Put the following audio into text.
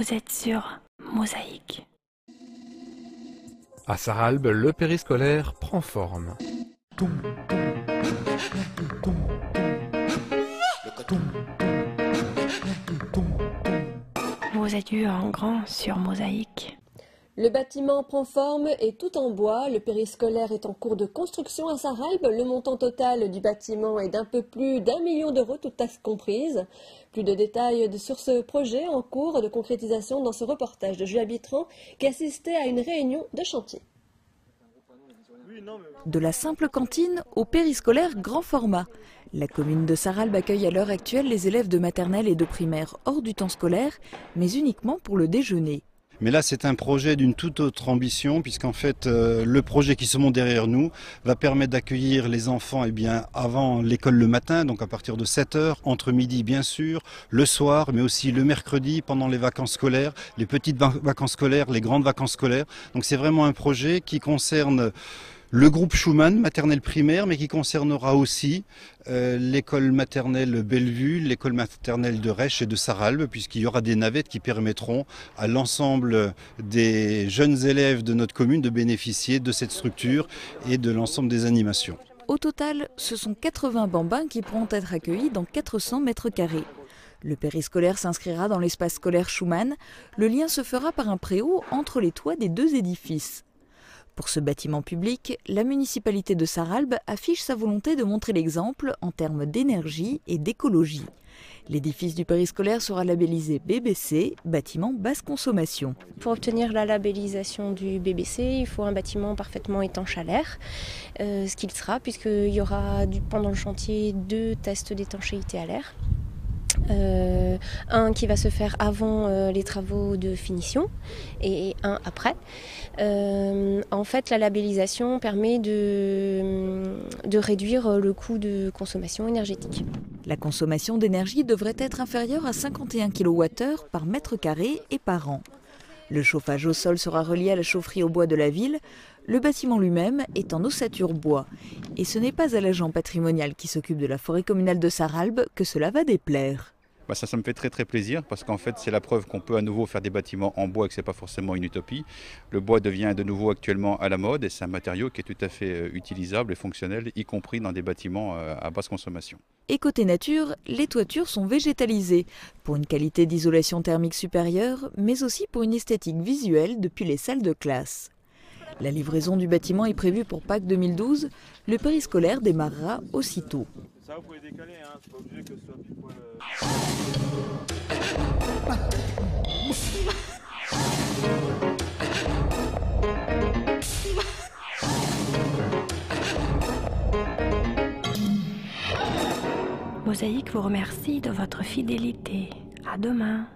Vous êtes sur Mosaïque. À Sarralbe, le périscolaire prend forme. Vos adieux en grand sur Mosaïque. Le bâtiment prend forme et tout en bois. Le périscolaire est en cours de construction à Sarralbe. Le montant total du bâtiment est d'un peu plus d'1 million d'euros, toutes taxes comprises. Plus de détails sur ce projet en cours de concrétisation dans ce reportage de Julia Bitran qui assistait à une réunion de chantier. De la simple cantine au périscolaire grand format. La commune de Sarralbe accueille à l'heure actuelle les élèves de maternelle et de primaire hors du temps scolaire, mais uniquement pour le déjeuner. Mais là, c'est un projet d'une toute autre ambition, puisqu'en fait, le projet qui se monte derrière nous va permettre d'accueillir les enfants avant l'école le matin, donc à partir de 7 h, entre midi bien sûr, le soir, mais aussi le mercredi, pendant les vacances scolaires, les petites vacances scolaires, les grandes vacances scolaires. Donc c'est vraiment un projet qui concerne le groupe Schumann, maternelle primaire, mais qui concernera aussi l'école maternelle Bellevue, l'école maternelle de Resch et de Sarralbe, puisqu'il y aura des navettes qui permettront à l'ensemble des jeunes élèves de notre commune de bénéficier de cette structure et de l'ensemble des animations. Au total, ce sont 80 bambins qui pourront être accueillis dans 400 mètres carrés. Le périscolaire s'inscrira dans l'espace scolaire Schumann. Le lien se fera par un préau entre les toits des deux édifices. Pour ce bâtiment public, la municipalité de Sarralbe affiche sa volonté de montrer l'exemple en termes d'énergie et d'écologie. L'édifice du périscolaire sera labellisé BBC, bâtiment basse consommation. Pour obtenir la labellisation du BBC, il faut un bâtiment parfaitement étanche à l'air, ce qu'il sera puisqu'il y aura pendant le chantier 2 tests d'étanchéité à l'air. Un qui va se faire avant les travaux de finition et un après. En fait, la labellisation permet de réduire le coût de consommation énergétique. La consommation d'énergie devrait être inférieure à 51 kWh par mètre carré et par an. Le chauffage au sol sera relié à la chaufferie au bois de la ville. Le bâtiment lui-même est en ossature bois. Et ce n'est pas à l'agent patrimonial qui s'occupe de la forêt communale de Sarralbe que cela va déplaire. Ça me fait très plaisir parce qu'en fait c'est la preuve qu'on peut à nouveau faire des bâtiments en bois et que ce n'est pas forcément une utopie. Le bois devient de nouveau actuellement à la mode et c'est un matériau qui est tout à fait utilisable et fonctionnel, y compris dans des bâtiments à basse consommation. Et côté nature, les toitures sont végétalisées pour une qualité d'isolation thermique supérieure, mais aussi pour une esthétique visuelle depuis les salles de classe. La livraison du bâtiment est prévue pour Pâques 2012. Le périscolaire démarrera aussitôt. Ça, vous pouvez décaler, hein, c'est pas obligé que ce soit pile poil. Mosaïque vous remercie de votre fidélité. À demain.